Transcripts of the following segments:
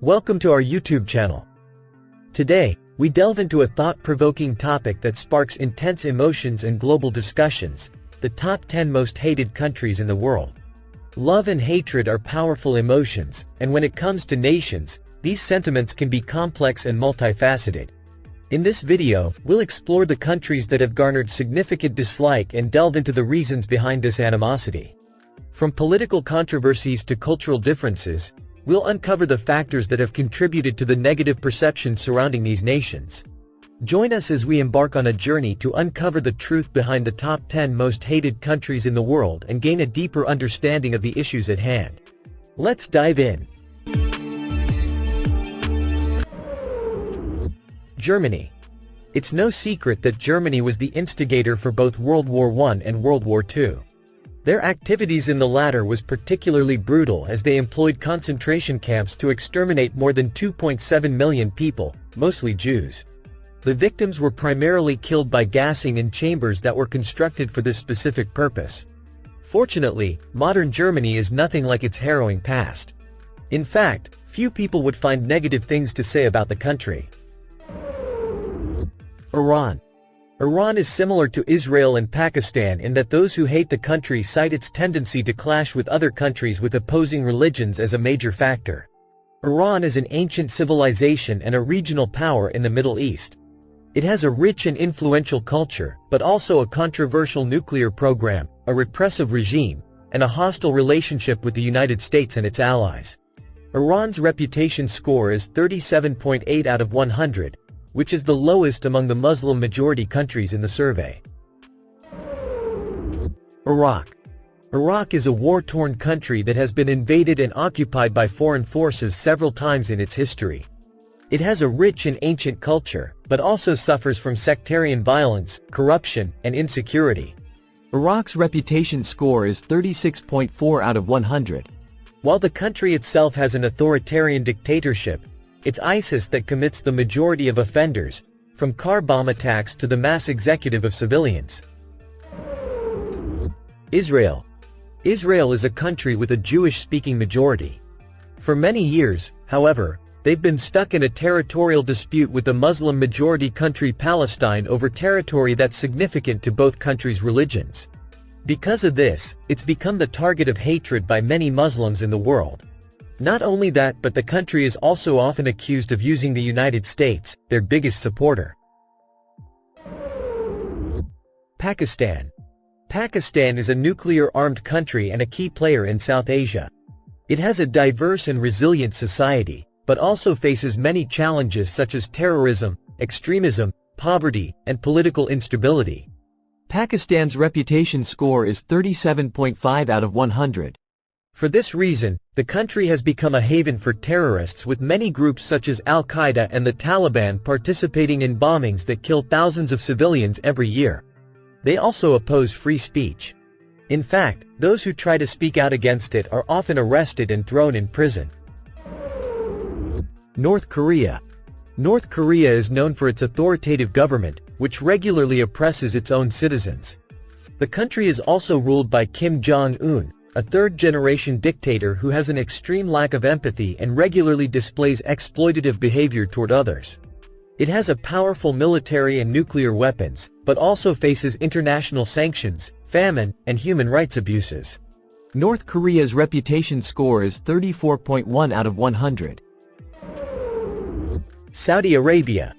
Welcome to our YouTube channel. Today, we delve into a thought-provoking topic that sparks intense emotions and global discussions: the top 10 most hated countries in the world. Love and hatred are powerful emotions, and when it comes to nations, these sentiments can be complex and multifaceted. In this video, we'll explore the countries that have garnered significant dislike and delve into the reasons behind this animosity. From political controversies to cultural differences, we'll uncover the factors that have contributed to the negative perception surrounding these nations. Join us as we embark on a journey to uncover the truth behind the top 10 most hated countries in the world and gain a deeper understanding of the issues at hand. Let's dive in. Germany. It's no secret that Germany was the instigator for both World War I and World War II. Their activities in the latter was particularly brutal as they employed concentration camps to exterminate more than 2.7 million people, mostly Jews. The victims were primarily killed by gassing in chambers that were constructed for this specific purpose. Fortunately, modern Germany is nothing like its harrowing past. In fact, few people would find negative things to say about the country. Iran. Iran is similar to Israel and Pakistan in that those who hate the country cite its tendency to clash with other countries with opposing religions as a major factor. Iran is an ancient civilization and a regional power in the Middle East. It has a rich and influential culture, but also a controversial nuclear program, a repressive regime, and a hostile relationship with the United States and its allies. Iran's reputation score is 37.8 out of 100, which is the lowest among the Muslim-majority countries in the survey. Iraq. Iraq is a war-torn country that has been invaded and occupied by foreign forces several times in its history. It has a rich and ancient culture, but also suffers from sectarian violence, corruption, and insecurity. Iraq's reputation score is 36.4 out of 100. While the country itself has an authoritarian dictatorship, it's ISIS that commits the majority of offenders, from car bomb attacks to the mass executive of civilians. Israel. Israel is a country with a Jewish-speaking majority. For many years, however, they've been stuck in a territorial dispute with the Muslim-majority country Palestine over territory that's significant to both countries' religions. Because of this, it's become the target of hatred by many Muslims in the world. Not only that, but the country is also often accused of using the United States, their biggest supporter. Pakistan. Pakistan is a nuclear-armed country and a key player in South Asia. It has a diverse and resilient society, but also faces many challenges such as terrorism, extremism, poverty, and political instability. Pakistan's reputation score is 37.5 out of 100. For this reason, the country has become a haven for terrorists, with many groups such as Al-Qaeda and the Taliban participating in bombings that kill thousands of civilians every year. They also oppose free speech. In fact, those who try to speak out against it are often arrested and thrown in prison. North Korea. North Korea is known for its authoritative government, which regularly oppresses its own citizens. The country is also ruled by Kim Jong-un, a third-generation dictator who has an extreme lack of empathy and regularly displays exploitative behavior toward others. It has a powerful military and nuclear weapons, but also faces international sanctions, famine, and human rights abuses. North Korea's reputation score is 34.1 out of 100. Saudi Arabia.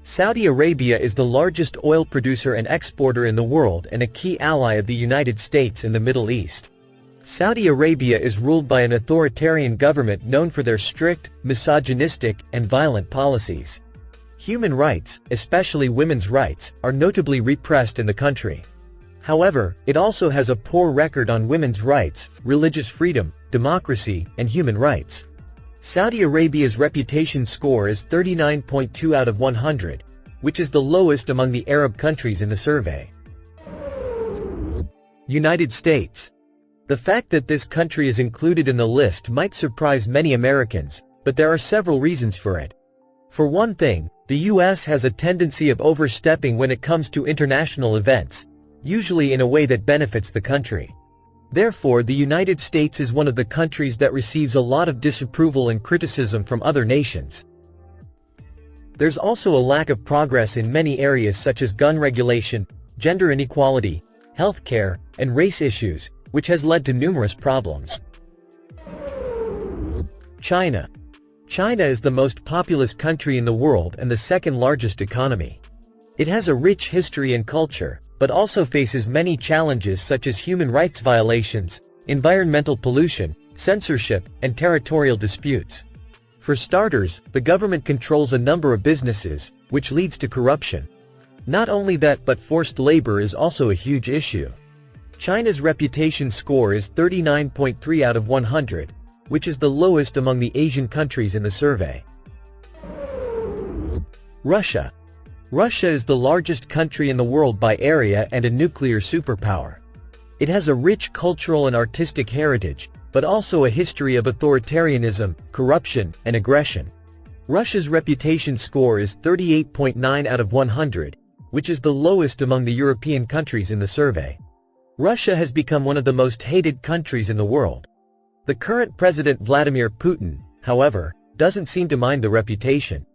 Saudi Arabia is the largest oil producer and exporter in the world and a key ally of the United States in the Middle East. Saudi Arabia is ruled by an authoritarian government known for their strict, misogynistic, and violent policies. Human rights, especially women's rights, are notably repressed in the country. However, it also has a poor record on women's rights, religious freedom, democracy, and human rights. Saudi Arabia's reputation score is 39.2 out of 100, which is the lowest among the Arab countries in the survey. United States. The fact that this country is included in the list might surprise many Americans, but there are several reasons for it. For one thing, the US has a tendency of overstepping when it comes to international events, usually in a way that benefits the country. Therefore, the United States is one of the countries that receives a lot of disapproval and criticism from other nations. There's also a lack of progress in many areas such as gun regulation, gender inequality, healthcare, and race issues, which has led to numerous problems. China. China is the most populous country in the world and the second largest economy. It has a rich history and culture, but also faces many challenges such as human rights violations, environmental pollution, censorship, and territorial disputes. For starters, the government controls a number of businesses, which leads to corruption. Not only that, but forced labor is also a huge issue. China's reputation score is 39.3 out of 100, which is the lowest among the Asian countries in the survey. Russia. Russia is the largest country in the world by area and a nuclear superpower. It has a rich cultural and artistic heritage, but also a history of authoritarianism, corruption, and aggression. Russia's reputation score is 38.9 out of 100, which is the lowest among the European countries in the survey. Russia has become one of the most hated countries in the world. The current president Vladimir Putin, however, doesn't seem to mind the reputation.